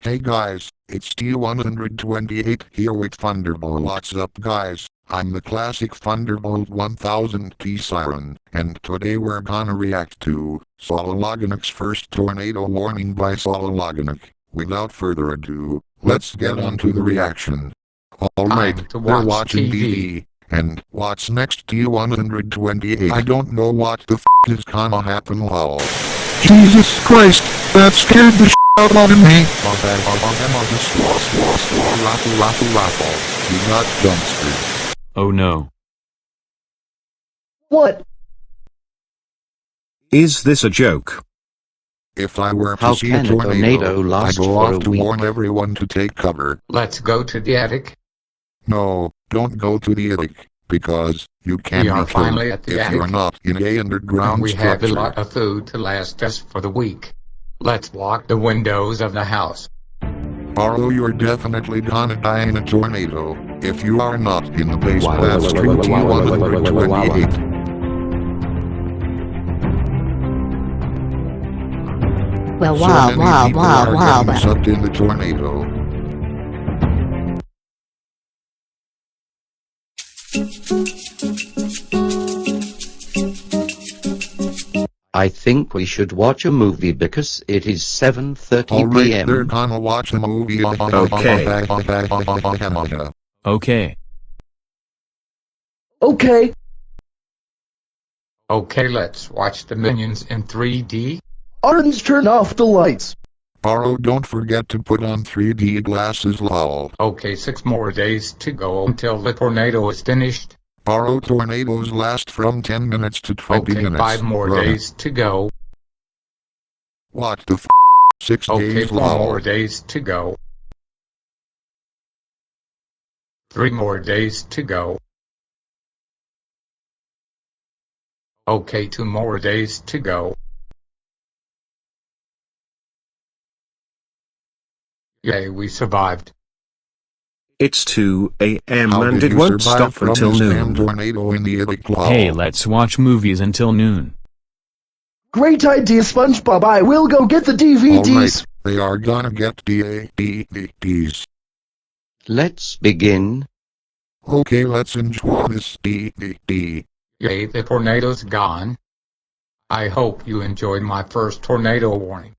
Hey guys, it's T128 here with Thunderbolt. What's up guys? I'm the classic Thunderbolt 1000 T Siren, and today we're gonna react to solologanuk's first tornado warning by solologanuk. Without further ado, let's get on to the reaction. Alright, they're watching TV. And what's next T128? I don't know what the is gonna happen lol. Jesus Christ, that scared the out of me. You got dumpstered. Oh no. What? Is this a joke? If I were to How see can a tornado, I'd last go for a off to week? warn everyone to take cover. Let's go to the attic. No, don't go to the attic, because you can We are be killed finally at the if you're attic. not in a underground We have structure. a lot of food to last us for the week. Let's walk the windows of the house. Barlow, you're definitely gonna die in a tornado, if you are not in the base past T128. Well, So wow, many wow, people wow, are wow, getting sucked in the tornado. I think we should watch a movie because it is 7:30 Alright, they're p.m. gonna watch a movie. Okay. Okay. Okay, let's watch the Minions in 3D. Arns, turn off the lights. Barlow, don't forget to put on 3D glasses lol. Okay, 6 more days to go until the tornado is finished. Barlow, tornadoes last from 10 minutes to 20 Okay, minutes. 5 more Bruh. days to go. What the 6 Okay, days 4 lol. more days to go. 3 more days to go. Okay, 2 more days to go. Yay, we survived. It's 2 a.m. How and did it you won't survive stop from until this damn noon. tornado in the attic lol? Hey, let's watch movies until noon. Great idea, SpongeBob. I will go get the DVDs. Alright, they are gonna get DVDs. Let's begin. Okay, let's enjoy this DVD. Yay, the tornado's gone. I hope you enjoyed my first tornado warning.